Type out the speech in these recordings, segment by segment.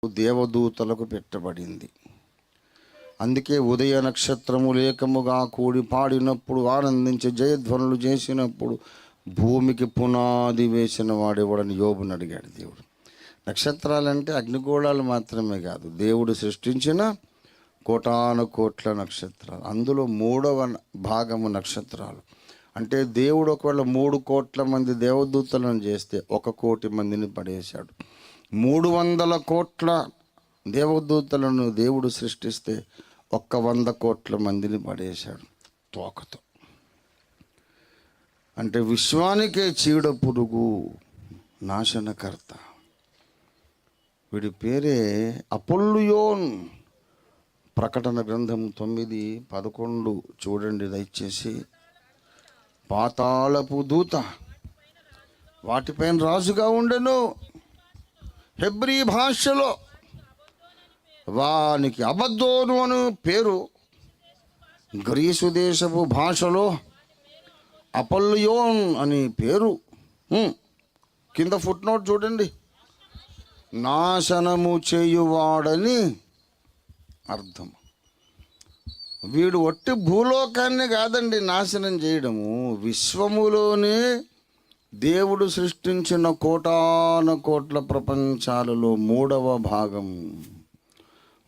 దేవదూతలకు పెట్టబడింది. అందుకే ఉదయ నక్షత్రము లేకముగా కూడి పాడినప్పుడు, ఆనందించి జయధ్వనులు చేసినప్పుడు భూమికి పునాది వేసిన వాడెవడని యోబుని అడిగాడు దేవుడు. నక్షత్రాలంటే అగ్నిగోళాలు మాత్రమే కాదు, దేవుడు సృష్టించిన కోటాను కోట్ల నక్షత్రాలు. అందులో 3వ భాగము నక్షత్రాలు. అంటే దేవుడు ఒకవేళ 3 కోట్ల మంది దేవదూతలను చేస్తే 1 కోటి మందిని పడేశాడు. 300 కోట్ల దేవదూతలను దేవుడు సృష్టిస్తే 100 కోట్ల మందిని పడేశాడు తోకతో. అంటే విశ్వానికే చీడ పురుగు, నాశనకర్త. వీడి పేరే అపొల్లుయోన్. ప్రకటన గ్రంథం 9:11 చూడండి దయచేసి. పాతాళపు దూత, వాటిపైన రాజుగా ఉండెను. హెబ్రీ భాషలో వానికి అబద్దోను అని పేరు. గ్రీసు దేశపు భాషలో అపొల్లియోన్ అని పేరు. కింద ఫుట్ నోట్ చూడండి. నాశనము చేయువాడని అర్థం. వీడు ఒట్టి భూలోకాన్ని కాదండి నాశనం చేయడము, విశ్వములోనే దేవుడు సృష్టించిన కోటాను కోట్ల ప్రపంచాలలో 3వ భాగం.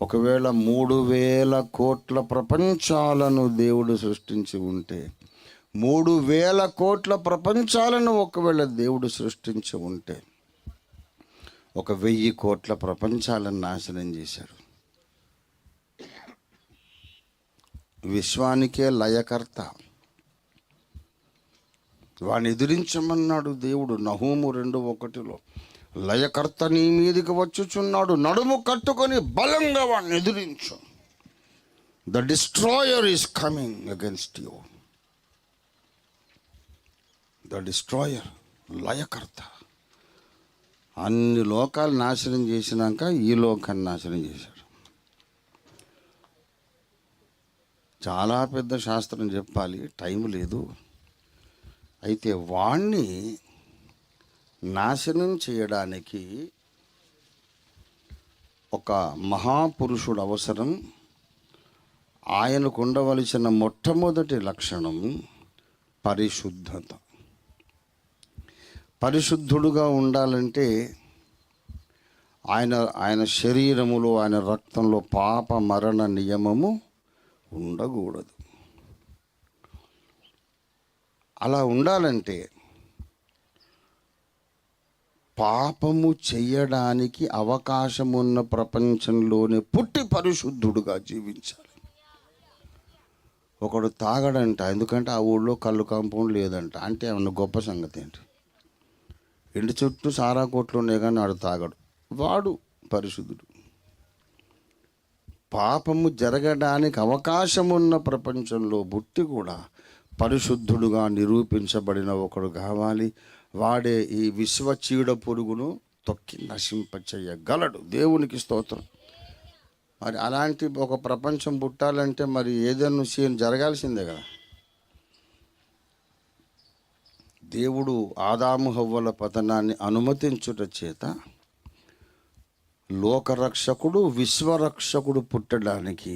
ఒకవేళ 3000 కోట్ల ప్రపంచాలను దేవుడు సృష్టించి ఉంటే, 3000 కోట్ల ప్రపంచాలను ఒకవేళ దేవుడు సృష్టించి ఉంటే, 1000 కోట్ల ప్రపంచాలను నాశనం చేశాడు. విశ్వానికే లయకర్త. వాడిని ఎదిరించమన్నాడు దేవుడు నహూము 2:1. లయకర్త నీ మీదికి వచ్చుచున్నాడు, నడుము కట్టుకొని బలంగా వాడిని ఎదిరించు. The destroyer is coming against you. The destroyer, లయకర్త. అన్ని లోకాలు నాశనం చేసినాక ఈ లోకాన్ని నాశనం చేశాడు. చాలా పెద్ద శాస్త్రం చెప్పాలి, టైం లేదు. అయితే వాణ్ణి నాశనం చేయడానికి ఒక మహాపురుషుడు అవసరం. ఆయనకు ఉండవలసిన మొట్టమొదటి లక్షణం పరిశుద్ధత. పరిశుద్ధుడుగా ఉండాలంటే ఆయన శరీరములో, ఆయన రక్తంలో పాప మరణ నియమము ఉండకూడదు. అలా ఉండాలంటే పాపము చెయ్యడానికి అవకాశం ఉన్న ప్రపంచంలోనే పుట్టి పరిశుద్ధుడుగా జీవించాలి. ఒకడు తాగడంట, ఎందుకంటే ఆ ఊళ్ళో కళ్ళు కాంపౌండ్ లేదంట. అంటే ఏమన్నా గొప్ప సంగతి ఏంటి? ఇంటి చుట్టూ సారా కోట్లు ఉన్నాయి కానీ వాడు తాగడు, వాడు పరిశుద్ధుడు. పాపము జరగడానికి అవకాశం ఉన్న ప్రపంచంలో పుట్టి కూడా పరిశుద్ధుడుగా నిరూపించబడిన ఒకడు కావాలి. వాడే ఈ విశ్వ చీడ పురుగును తొక్కి నశింపచేయగలడు. దేవునికి స్తోత్రం. మరి అలాంటి ఒక ప్రపంచం పుట్టాలంటే మరి ఏదైనా సీన్ జరగాల్సిందే కదా. దేవుడు ఆదాము హవ్వల పతనాన్ని అనుమతించుట చేత లోకరక్షకుడు, విశ్వరక్షకుడు పుట్టడానికి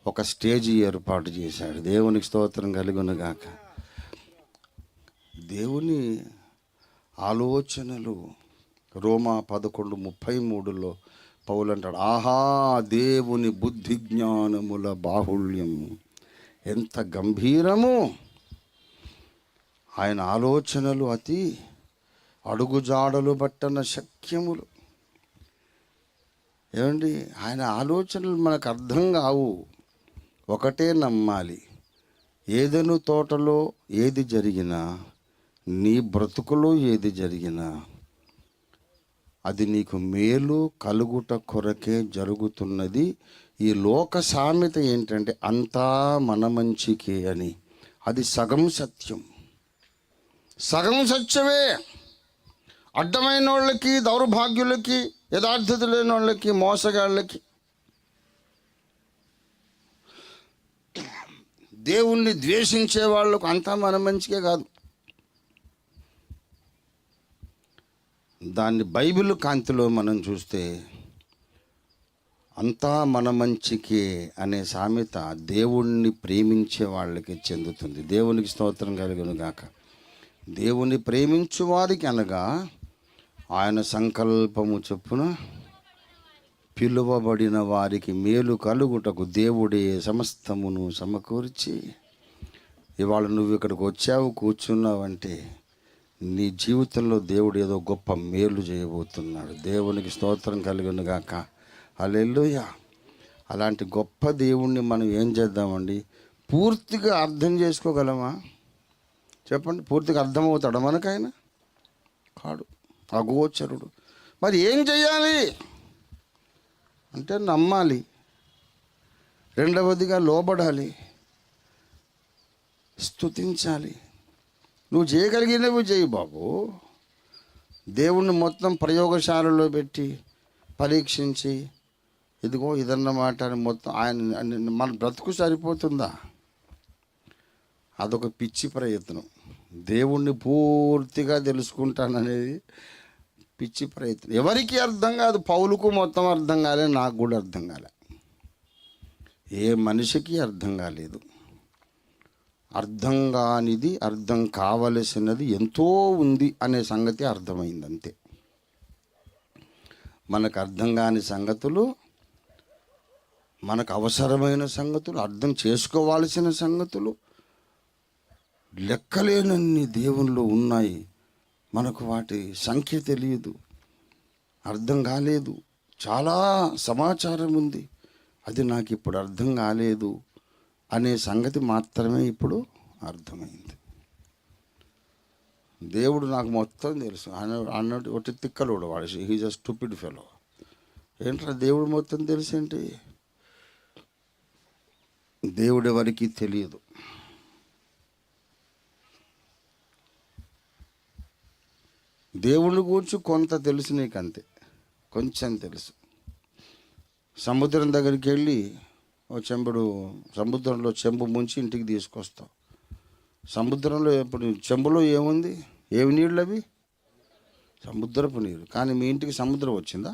ఒక స్టేజీ ఏర్పాటు చేశాడు. దేవునికి స్తోత్రం కలుగునుగాక. దేవుని ఆలోచనలు రోమా 11:33 పౌలు అంటాడు, ఆహా దేవుని బుద్ధి జ్ఞానముల బాహుళ్యం ఎంత గంభీరము, ఆయన ఆలోచనలు అతి అడుగుజాడలు బట్టన శక్యములు. ఏమండి, ఆయన ఆలోచనలు మనకు అర్థం కావు. ఒకటే నమ్మాలి, ఏదెను తోటలో ఏది జరిగినా, నీ బ్రతుకులో ఏది జరిగినా అది నీకు మేలు కలుగుట కొరకే జరుగుతున్నది. ఈ లోక సామెత ఏంటంటే అంతా మన మంచికే అని. అది సగం సత్యం, సగం సత్యమే. అడ్డమైన వాళ్ళకి, దౌర్భాగ్యులకి, యథార్థత లేని వాళ్ళకి, మోసగాళ్ళకి, దేవుణ్ణి ద్వేషించే వాళ్ళకు అంతా మన మంచికే కాదు. దాన్ని బైబిల్ కాంతిలో మనం చూస్తే అంతా మన మంచికే అనే సామెత దేవుణ్ణి ప్రేమించే వాళ్ళకి చెందుతుంది. దేవునికి స్తోత్రం కలుగును గాక. దేవుని ప్రేమించు వారికి అనగా ఆయన సంకల్పము చొప్పున పిలువబడిన వారికి మేలు కలుగుటకు దేవుడే సమస్తమును సమకూర్చి, ఇవాళ నువ్వు ఇక్కడికి వచ్చావు, కూర్చున్నావంటే నీ జీవితంలో దేవుడు ఏదో గొప్ప మేలు చేయబోతున్నాడు. దేవునికి స్తోత్రం కలుగును గాక. హల్లెలూయా. అలాంటి గొప్ప దేవుణ్ణి మనం ఏం చేద్దామండి? పూర్తిగా అర్థం చేసుకోగలమా చెప్పండి? పూర్తిగా అర్థమవుతాడు మనకైనా? కాడు, అగోచరుడు. మరి ఏం చేయాలి అంటే నమ్మాలి, రెండవదిగా లోబడాలి, స్తుతించాలి. నువ్వు చేయగలిగినవి చేయి బాబు. దేవుణ్ణి మొత్తం ప్రయోగశాలలో పెట్టి పరీక్షించి ఇదిగో ఇదన్నమాట అని మొత్తం ఆయన మన బ్రతుకు సరిపోతుందా? అదొక పిచ్చి ప్రయత్నం. దేవుణ్ణి పూర్తిగా తెలుసుకుంటాననేది పిచ్చి ప్రయత్నం. ఎవరికి అర్థం కాదు. పౌలుకు మొత్తం అర్థం కాలే, నాకు కూడా అర్థం కాలే, ఏ మనిషికి అర్థం కాలేదు. అర్థం కానిది, అర్థం కావలసినది ఎంతో ఉంది అనే సంగతి అర్థమైంది అంతే. మనకు అర్థం కాని సంగతులు, మనకు అవసరమైన సంగతులు, అర్థం చేసుకోవాల్సిన సంగతులు లెక్కలేనన్ని దేవుళ్ళు ఉన్నాయి. మనకు వాటి సంఖ్య తెలియదు, అర్థం కాలేదు. చాలా సమాచారం ఉంది, అది నాకు ఇప్పుడు అర్థం కాలేదు అనే సంగతి మాత్రమే ఇప్పుడు అర్థమైంది. దేవుడు నాకు మొత్తం తెలుసు అన్నట్టు ఒకటి తిక్కలోడు వాడు. He's a stupid fellow. ఏంట్రా దేవుడు మొత్తం తెలుసు ఏంటి? దేవుడు ఎవరికి తెలియదు. దేవుని గురించి కొంత తెలుసు నీకు, అంతే, కొంచెం తెలుసు. సముద్రం దగ్గరికి వెళ్ళి ఓ చెంబుడు సముద్రంలో చెంబు ముంచి ఇంటికి తీసుకొస్తావు. సముద్రంలో ఇప్పుడు చెంబులో ఏముంది? ఏమి నీళ్ళు అవి? సముద్రపు నీరు. కానీ మీ ఇంటికి సముద్రం వచ్చిందా?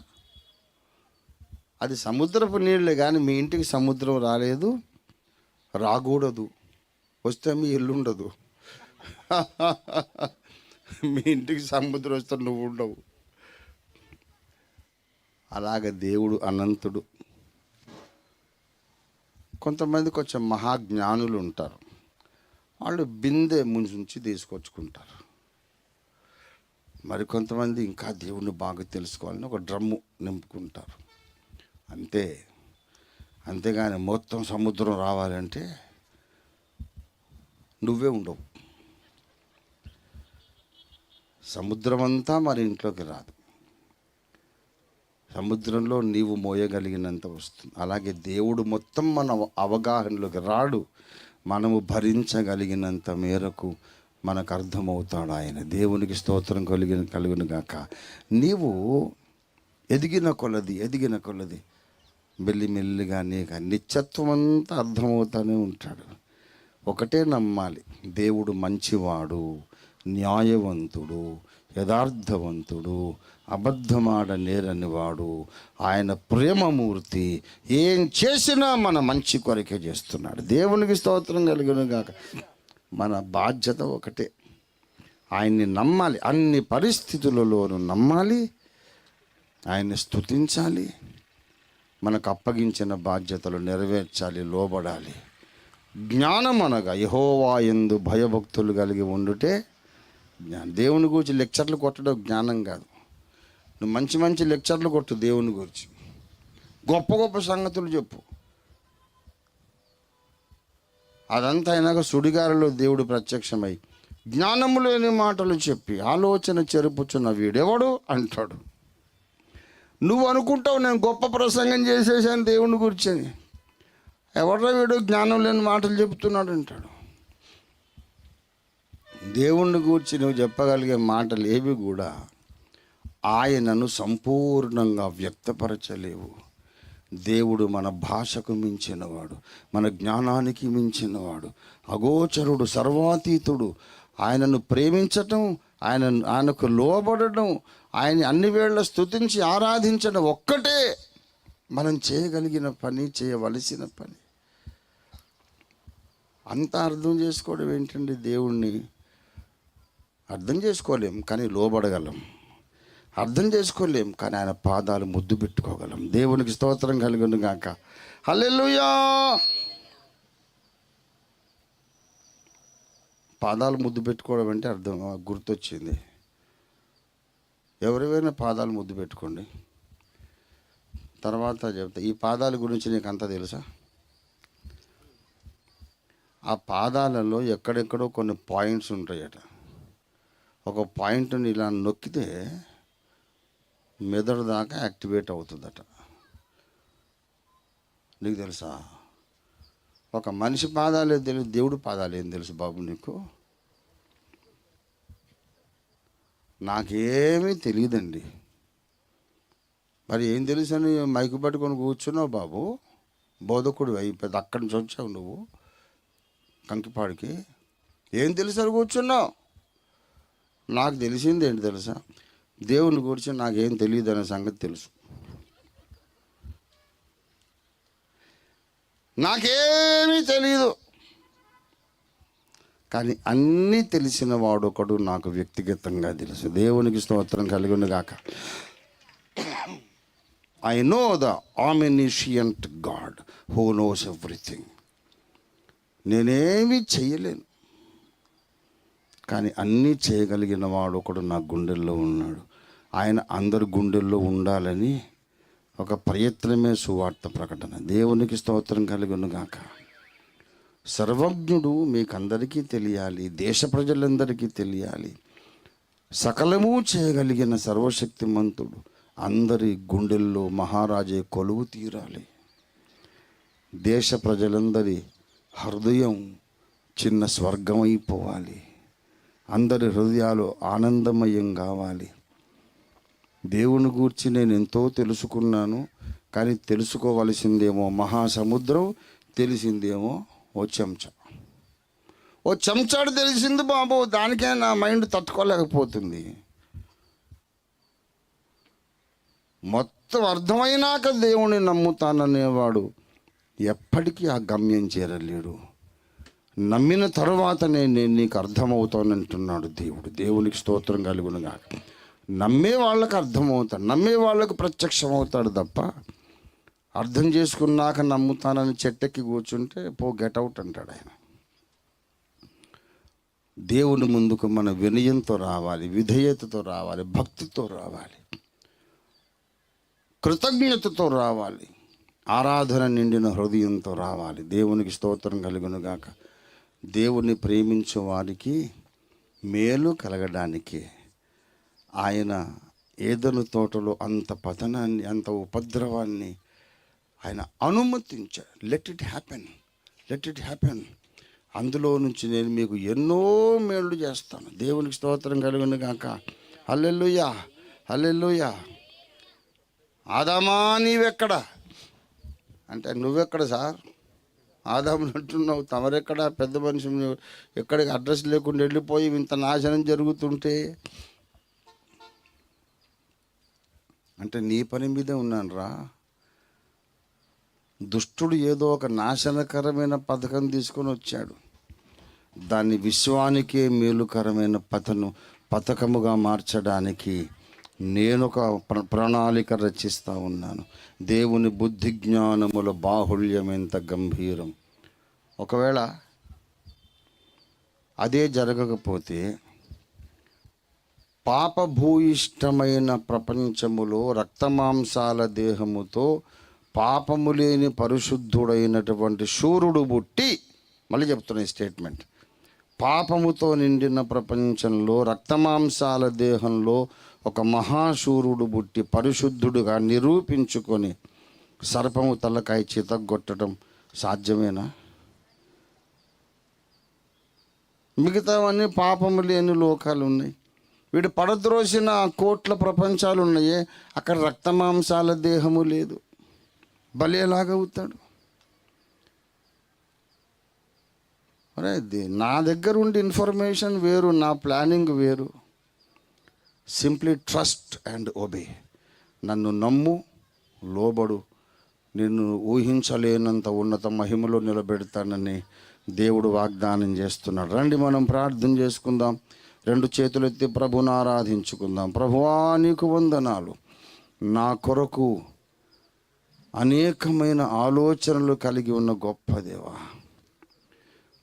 అది సముద్రపు నీళ్ళే, కానీ మీ ఇంటికి సముద్రం రాలేదు, రాకూడదు. వస్తే మీ ఇల్లు ఉండదు. మీ ఇంటికి సముద్రం వస్తే నువ్వు ఉండవు. అలాగే దేవుడు అనంతుడు. కొంతమంది కొంచెం మహాజ్ఞానులు ఉంటారు, వాళ్ళు బిందె ముంచి తీసుకొచ్చుకుంటారు. మరి కొంతమంది ఇంకా దేవుణ్ణి బాగా తెలుసుకోవాలని ఒక డ్రమ్ము నింపుకుంటారు, అంతే. అంతేగాని మొత్తం సముద్రం రావాలంటే నువ్వే ఉండవు. సముద్రం అంతా మరి ఇంట్లోకి రాదు. సముద్రంలో నీవు మోయగలిగినంత వస్తుంది. అలాగే దేవుడు మొత్తం మన అవగాహనలోకి రాడు, మనము భరించగలిగినంత మేరకు మనకు అర్థమవుతాడు ఆయన. దేవునికి స్తోత్రం కలుగును గాక. నీవు ఎదిగిన కొలది మెల్లిమెల్లిగా నీకు నిత్యత్వం అంతా అర్థమవుతూనే ఉంటాడు. ఒకటే నమ్మాలి, దేవుడు మంచివాడు, న్యాయవంతుడు, యథార్థవంతుడు, అబద్ధమాడ నేరని వాడు, ఆయన ప్రేమమూర్తి. ఏం చేసినా మన మంచి కొరకే చేస్తున్నాడు. దేవునికి స్తోత్రం కలుగును గాక. మన బాధ్యత ఒకటే, ఆయన్ని నమ్మాలి, అన్ని పరిస్థితులలోనూ నమ్మాలి, ఆయన్ని స్తుతించాలి, మనకు అప్పగించిన బాధ్యతలు నెరవేర్చాలి, లోబడాలి. జ్ఞానం అనగా యెహోవా యందు భయభక్తులు కలిగి ఉండుటే జ్ఞానం. దేవుని గురించి లెక్చర్లు కొట్టడం జ్ఞానం కాదు. నువ్వు మంచి మంచి లెక్చర్లు కొట్టు, దేవుని గురించి గొప్ప గొప్ప సంగతులు చెప్పు. అదంతా అయినాక సుడిగారిలో దేవుడు ప్రత్యక్షమై జ్ఞానము లేని మాటలు చెప్పి ఆలోచన చెరుపుచున్న వీడెవడు అంటాడు. నువ్వు అనుకుంటావు నేను గొప్ప ప్రసంగం చేసేసాను దేవుని గురించి అని. ఎవడ్రా వీడు జ్ఞానం లేని మాటలు చెప్తున్నాడు అంటాడు. దేవుణ్ణి గూర్చి నువ్వు చెప్పగలిగే మాటలు ఏవి కూడా ఆయనను సంపూర్ణంగా వ్యక్తపరచలేవు. దేవుడు మన భాషకు మించినవాడు, మన జ్ఞానానికి మించినవాడు, అగోచరుడు, సర్వాతీతుడు. ఆయనను ప్రేమించటం, ఆయనకు లోబడడం, ఆయన అన్ని వేళ స్తుతించి ఆరాధించడం ఒక్కటే మనం చేయగలిగిన పని, చేయవలసిన పని. అంత అర్థం చేసుకోవడం ఏంటండి? దేవుణ్ణి అర్థం చేసుకోలేం కానీ లోబడగలం, అర్థం చేసుకోలేం కానీ ఆయన పాదాలు ముద్దు పెట్టుకోగలం. దేవునికి స్తోత్రం కలుగును గాక. హల్లెలూయా. పాదాలు ముద్దు పెట్టుకోవడం అంటే అర్థం గుర్తొచ్చింది. ఎవరివైనా పాదాలు ముద్దు పెట్టుకోండి. తర్వాత చెప్తా. ఈ పాదాల గురించి నీకు అంతా తెలుసా? ఆ పాదాలలో ఎక్కడెక్కడో కొన్ని పాయింట్స్ ఉంటాయట. ఒక పాయింట్ని ఇలా నొక్కితే మెదడు దాకా యాక్టివేట్ అవుతుందట. నీకు తెలుసా? ఒక మనిషి పాదాలే తెలుసు, దేవుడి పాదాలు ఏం తెలుసు బాబు నీకు? నాకేమీ తెలియదండి. మరి ఏం తెలుసు అని మైకు పట్టుకొని కూర్చున్నావు బాబు? బోధకుడు అయిపోయింది, అక్కడి నుంచి వచ్చావు నువ్వు కంకిపాడికి. ఏం తెలుసు అని కూర్చున్నావు? నాకు తెలిసింది ఏంటి తెలుసా? దేవుని గురించి నాకేం తెలియదు అనే సంగతి తెలుసు. నాకేమీ తెలియదు కానీ అన్నీ తెలిసిన వాడు ఒకడు నాకు వ్యక్తిగతంగా తెలుసు. దేవునికి స్తోత్రం కలుగును గాక. I know the omniscient God who knows everything. నేనేమీ చేయలేను కానీ అన్నీ చేయగలిగిన వాడు ఒకడు నా గుండెల్లో ఉన్నాడు. ఆయన అందరి గుండెల్లో ఉండాలని ఒక ప్రయత్నమే సువార్త ప్రకటన. దేవునికి స్తోత్రం కలుగును గాక. సర్వజ్ఞుడు మీకందరికీ తెలియాలి, దేశ ప్రజలందరికీ తెలియాలి. సకలము చేయగలిగిన సర్వశక్తిమంతుడు అందరి గుండెల్లో మహారాజే కొలువు తీరాలి. దేశ ప్రజలందరి హృదయం చిన్న స్వర్గం అయిపోవాలి. అందరి హృదయాలు ఆనందమయం కావాలి. దేవుని గూర్చి నేను ఎంతో తెలుసుకున్నాను కానీ తెలుసుకోవలసిందేమో మహాసముద్రం, తెలిసిందేమో ఓ చెంచాడు తెలిసింది బాబు. దానికే నా మైండ్ తట్టుకోలేకపోతుంది. మొత్తం అర్థమైనాక దేవుని నమ్ముతాననేవాడు ఎప్పటికీ ఆ గమ్యం చేరలేడు. నమ్మిన తరువాతనే నేను నీకు అర్థమవుతానంటున్నాడు దేవుడు. దేవునికి స్తోత్రం కలుగును గాక. నమ్మే వాళ్ళకి అర్థమవుతాడు, నమ్మే వాళ్ళకు ప్రత్యక్షమవుతాడు తప్ప అర్థం చేసుకున్నాక నమ్ముతానని చెట్టెక్కి కూర్చుంటే పో గెట్అవుట్ అంటాడు ఆయన. దేవుని ముందుకు మన వినయంతో రావాలి, విధేయతతో రావాలి, భక్తితో రావాలి, కృతజ్ఞతతో రావాలి, ఆరాధన నిండిన హృదయంతో రావాలి. దేవునికి స్తోత్రం కలుగును గాక. దేవుని ప్రేమించే వారికి మేలు కలగడానికి ఆయన ఏదెను తోటలో అంత పతనాన్ని, అంత ఉపద్రవాన్ని ఆయన అనుమతించాడు. Let it happen, let it happen. అందులో నుంచి నేను మీకు ఎన్నో మేళ్ళు చేస్తాను. దేవునికి స్తోత్రం కలుగును గాక. హల్లెలూయా, హల్లెలూయా. ఆదామా నీవెక్కడ అంటే, నువ్వెక్కడ సార్? ఆదాముని అంటున్నావు, తమరెక్కడ? పెద్ద మనిషి ఎక్కడికి అడ్రస్ లేకుండా వెళ్ళిపోయి ఇంత నాశనం జరుగుతుంటే అంటే నీ పని మీదే ఉన్నాను రా. దుష్టుడు ఏదో ఒక నాశనకరమైన పథకం తీసుకొని వచ్చాడు. దాన్ని విశ్వానికే మేలుకరమైన పథకముగా మార్చడానికి నేను ఒక ప్రణాళిక రచిస్తూ ఉన్నాను. దేవుని బుద్ధి జ్ఞానముల బాహుళ్యం ఎంత గంభీరం. ఒకవేళ అదే జరగకపోతే పాపభూయిష్టమైన ప్రపంచములో రక్తమాంసాల దేహముతో పాపము లేని పరిశుద్ధుడైనటువంటి శూరుడు పుట్టి, మళ్ళీ చెప్తున్న ఈ స్టేట్మెంట్, పాపముతో నిండిన ప్రపంచంలో రక్తమాంసాల దేహంలో ఒక మహాశూరుడు పుట్టి పరిశుద్ధుడుగా నిరూపించుకొని సర్పము తలకాయ చితగొట్టడం సాధ్యమేనా? మిగతావన్నీ పాపము లేని లోకాలు ఉన్నాయి. వీడు పడద్రోసిన కోట్ల ప్రపంచాలు ఉన్నాయే, అక్కడ రక్తమాంసాల దేహము లేదు. బలి ఎలాగవుతాడు? నా దగ్గర ఉండే ఇన్ఫర్మేషన్ వేరు, నా ప్లానింగ్ వేరు. Simply trust and obey. నన్ను నమ్ము, లోబడు, నిన్ను ఊహించలేనంత ఉన్నత మహిమలో నిలబెడతానని దేవుడు వాగ్దానం చేస్తున్నాడు. రండి మనం ప్రార్థన చేసుకుందాం. రెండు చేతులు ఎత్తి ప్రభుని ఆరాధించుకుందాం. ప్రభువా, నీకు వందనాలు. నా కొరకు అనేకమైన ఆలోచనలు కలిగి ఉన్న గొప్ప దేవా,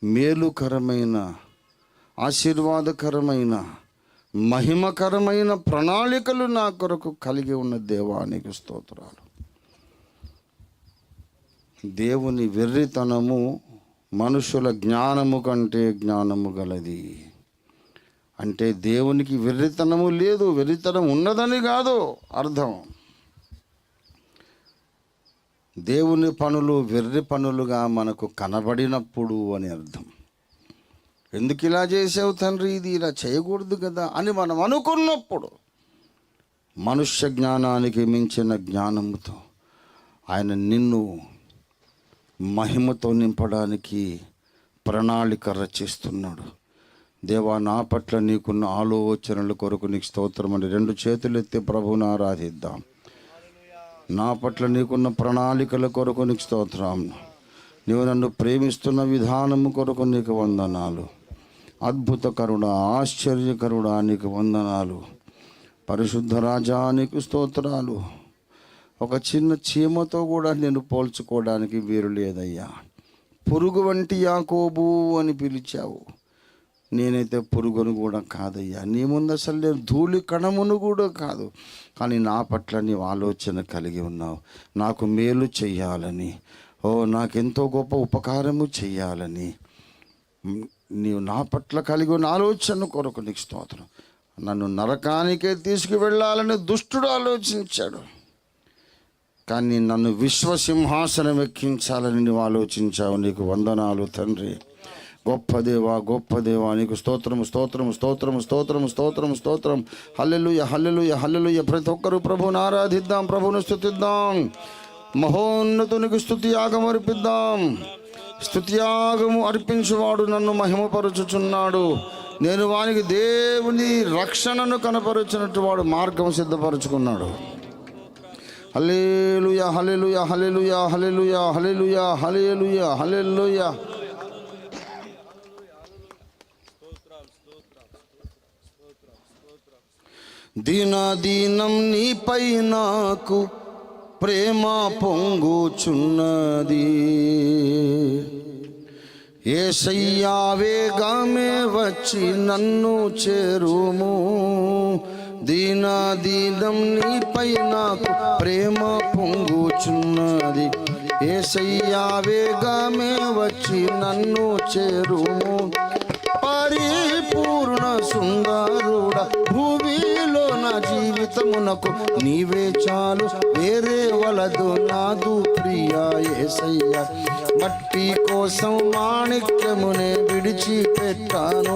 మేలుకరమైన, ఆశీర్వాదకరమైన, మహిమకరమైన ప్రణాళికలు నా కొరకు కలిగి ఉన్న దేవా, నీకు స్తోత్రాలు. దేవుని వెర్రితనము మనుషుల జ్ఞానము కంటే జ్ఞానము గలది. అంటే దేవునికి వెర్రితనము లేదు, వెర్రితనం ఉన్నదని కాదు అర్థం. దేవుని పనులు వెర్రి పనులుగా మనకు కనబడినప్పుడు అని అర్థం. ఎందుకు ఇలా చేసావు తండ్రి, ఇది ఇలా చేయకూడదు కదా అని మనం అనుకున్నప్పుడు, మనుష్య జ్ఞానానికి మించిన జ్ఞానముతో ఆయన నిన్ను మహిమతో నింపడానికి ప్రణాళిక రచిస్తున్నాడు. దేవా, నా పట్ల నీకున్న ఆలోచనల కొరకు నీకు స్తోత్రం అని రెండు చేతులు ఎత్తి ప్రభువుని ఆరాధిద్దాం. నా పట్ల నీకున్న ప్రణాళికల కొరకు నీకు స్తోత్రం. నీవు నన్ను ప్రేమిస్తున్న విధానము కొరకు నీకు వందనాలు. అద్భుతకరుడా, ఆశ్చర్యకరుడా, నీకు వందనాలు. పరిశుద్ధ రాజా, నీకు స్తోత్రాలు. ఒక చిన్న చీమతో కూడా నేను పోల్చుకోవడానికి వీలు లేదయ్యా. పురుగు వంటి యాకోబు అని పిలిచావు. నేనైతే పురుగును కూడా కాదయ్యా. నీ ముందు అసలు నేను ధూళి కణమును కూడా కాదు. కానీ నా పట్ల నీవు ఆలోచన కలిగి ఉన్నావు. నాకు మేలు చెయ్యాలని, నాకెంతో గొప్ప ఉపకారము చెయ్యాలని నీవు నా పట్ల కలిగి ఉన్న ఆలోచన కొరకు నీకు స్తోత్రం. నన్ను నరకానికే తీసుకువెళ్ళాలని దుష్టుడు ఆలోచించాడు. కానీ నన్ను విశ్వసింహాసనం ఎక్కించాలని నువ్వు ఆలోచించావు. నీకు వందనాలు తండ్రి. గొప్ప దేవా, గొప్ప దేవా, నీకు స్తోత్రము, స్తోత్రము, స్తోత్రము, స్తోత్రము, స్తోత్రము, స్తోత్రం. హల్లెలూయా, హల్లెలూయా, హల్లెలూయా. ప్రతి ఒక్కరూ ప్రభువుని ఆరాధిద్దాం, ప్రభువుని స్తుతిద్దాం. మహోన్నతునికి స్తుతి యాగం అర్పిద్దాం. స్తుతి యాగము అర్పించువాడు నన్ను మహిమపరచుచున్నాడు. నేను వానికి దేవుని రక్షణను కనపరుచినట్టు వాడు మార్గం సిద్ధపరచుకున్నాడు. హల్లెలూయా, హల్లెలూయా, హల్లెలూయా, హల్లెలూయా, హల్లెలూయా, హల్లెలూయా, హల్లెలూయా. దినదినం నీపై నాకు ప్రేమ పొంగుచున్నది. యేసయ్యా, వేగమే వచ్చి నన్ను చేరుము. దినదినం నీపై నాకు ప్రేమ పొంగుచున్నది. యేసయ్యా, వేగమే వచ్చి నన్ను చేరుము. పరిపూర్ణ సుందరుడ, భూమిలో నా జీవితమునకు నీవే చాలు, వేరే వలదు నాదు ప్రియా యేసయ్యా. మట్టి కోసం మాణిక్యమునే విడిచిపెట్టాను.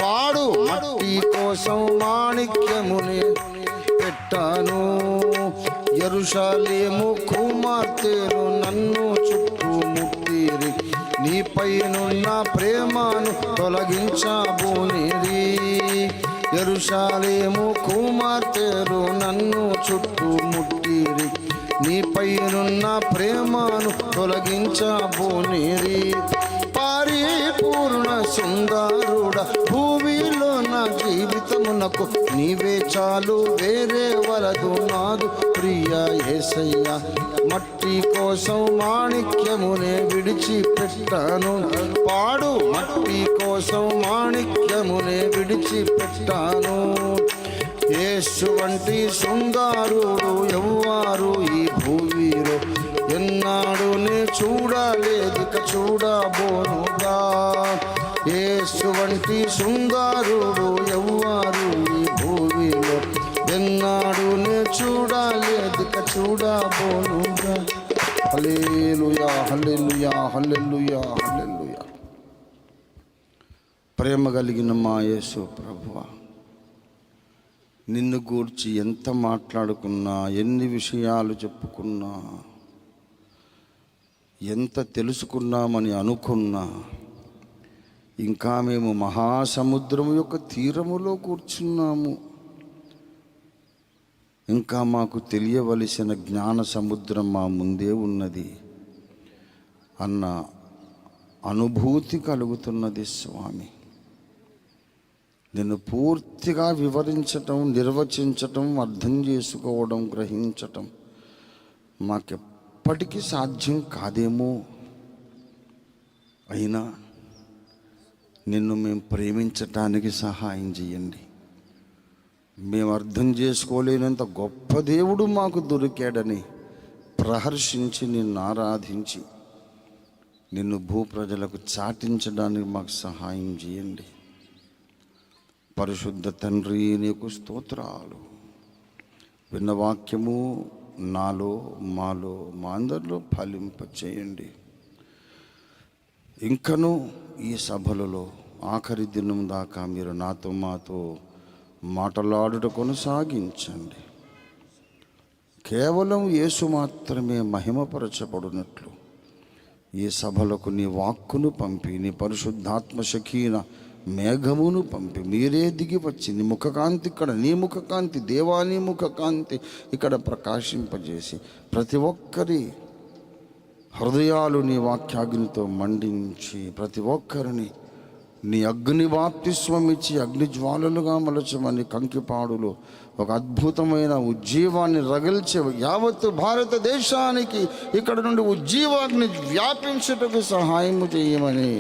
పాడు, మట్టి కోసం మాణిక్యమునే పెట్టాను. యెరూషలేము కుమార్తెలు నన్ను చుట్టుముట్టిరి. నీపైనున్న ప్రేమను తొలగించబోనిరి. యెరూషలేము కుమార్తెలు నన్ను చుట్టుముట్టిరి. నీపైనున్న ప్రేమను తొలగించబోనిరి. పరిపూర్ణ సుందరుడ, భూమిలో నా జీవితమునకు నీవే చాలు, వేరే వలదు నాదు ప్రియా యేసయ్యా. మట్టి కోసం మాణిక్యమునే విడిచిపెట్టాను. పాడు, మట్టి కోసం మాణిక్యమునే విడిచిపెట్టాను. యేసు వంటి శృంగారుడు ఎవ్వారు ఈ భూమిలో ఎన్నాడు నే చూడలేదిక చూడబోనుగా. యేసు వంటి శృంగారుడు ఎవ్వారు ఈ భూమిలో ఎన్నాడు నే చూడలేదిక చూడబోనుగా. హల్లెలూయా, హల్లెలూయా, హల్లెలూయా, హల్లెలూయా. ప్రేమ కలిగిన మా యేసు ప్రభువా, నిన్ను గూర్చి ఎంత మాట్లాడుకున్నా, ఎన్ని విషయాలు చెప్పుకున్నా, ఎంత తెలుసుకున్నామని అనుకున్నా, ఇంకా మేము మహాసముద్రం యొక్క తీరములో కూర్చున్నాము. ఇంకా మాకు తెలియవలసిన జ్ఞాన సముద్రం మా ముందే ఉన్నది అన్న అనుభూతి కలుగుతున్నది స్వామి. నిన్ను పూర్తిగా వివరించటం, నిర్వచించటం, అర్థం చేసుకోవడం, గ్రహించటం మాకెప్పటికీ సాధ్యం కాదేమో. అయినా నిన్ను మేము ప్రేమించటానికి సహాయం చేయండి. మేము అర్థం చేసుకోలేనంత గొప్ప దేవుడు మాకు దొరికాడని ప్రహర్షించి నిన్ను ఆరాధించి నిన్ను భూప్రజలకు చాటించడానికి మాకు సహాయం చేయండి. పరిశుద్ధ తండ్రి, నీకు స్తోత్రాలు. విన్న వాక్యము నాలో, మాలో, మా అందరిలో ఫలింపచేయండి. ఇంకనూ ఈ సభలలో ఆఖరి దినం దాకా మీరు నాతో మాతో మాట్లాడుట కొనసాగించండి. కేవలం యేసు మాత్రమే మహిమపరచబడినట్లు ఈ సభలకు నీ వాక్కును పంపి, నీ పరిశుద్ధాత్మ షకీన మేఘమును పంపి మీరే దిగి వచ్చి నీ ముఖకాంతి ఇక్కడ, నీ ముఖకాంతి, దేవాని ముఖకాంతి ఇక్కడ ప్రకాశింపజేసి ప్రతి ఒక్కరి హృదయాలు నీ వాక్యాగ్నితో మండించి ప్రతి ఒక్కరిని నీ అగ్ని బాప్తిస్వం ఇచ్చి అగ్ని జ్వాలలుగా మలచమని కంకిపాడులో ఒక అద్భుతమైన ఉజ్జీవాన్ని రగిల్చే యావత్తు భారతదేశానికి ఇక్కడ నుండి ఉజ్జీవాగ్ని వ్యాపించుటకు సహాయము చేయమని,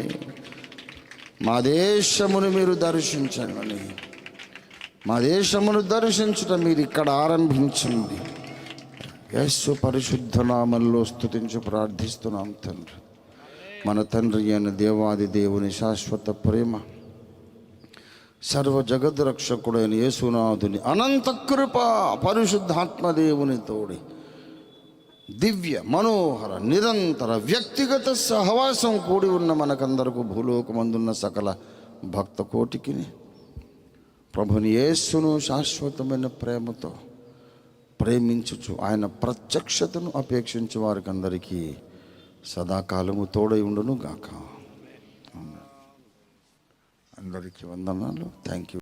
మా దేశమును మీరు దర్శించమని, మా దేశమును దర్శించుట మీరు ఇక్కడ ఆరంభించింది. యేసు పరిశుద్ధ నామములో స్తుతించి ప్రార్థిస్తున్నాం తండ్రి. మన తండ్రి అయిన దేవాది దేవుని శాశ్వత ప్రేమ, సర్వ జగద్రక్షకుడైన యేసునాథుని అనంత కృప, పరిశుద్ధాత్మ దేవుని తోడి దివ్య మనోహర నిరంతర వ్యక్తిగత సహవాసం కూడి ఉన్న మనకందరకు భూలోకమందున్న సకల భక్త కోటికి ప్రభుని యేసును శాశ్వతమైన ప్రేమతో ప్రేమించుచు ఆయన ప్రత్యక్షతను అపేక్షించు వారికి అందరికీ సదాకాలము తోడై ఉండును గాక. అందరికీ వందనాలు. Thank you.